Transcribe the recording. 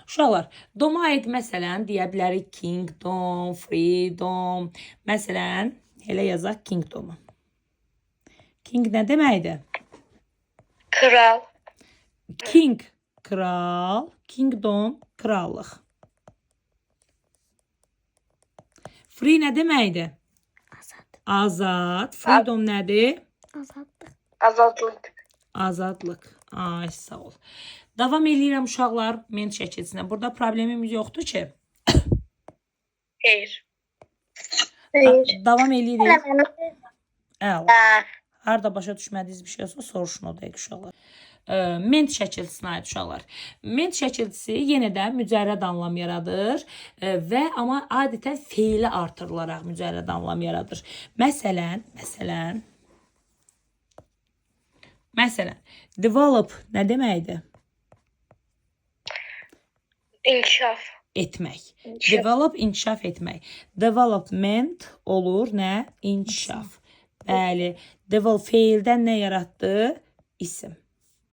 Uşaqlar, doma aid məsələn deyə bilərik kingdom, freedom. Məsələn, elə yazaq kingdomu. King nə deməkdir? Kral. King, kral, kingdom, krallıq. Free nə deməkdir? Azad. Freedom nədir? Azadlıq. Azadlıq. Ay, sağ ol. Davam edirəm uşaqlar ment şəkilsinə. Burada problemimiz yoxdur ki. Xeyr. Davam edirik. Əla. Hə. Harda başa düşmədiyiniz bir şey olsa soruşun o dəqiq uşaqlar. Ment şəkilçisinə aid uşaqlar. Ment şəkilçisi yenə də mücərrəd anlam yaradır və amma adətən feili artırılaraq mücərrəd anlam yaradır. Məsələn, develop nə deməkdir? İnkişaf. Etmək. Develop, inkişaf etmək. Development olur nə? İnkişaf. Bəli. Develop feildən nə yaratdı? İsim.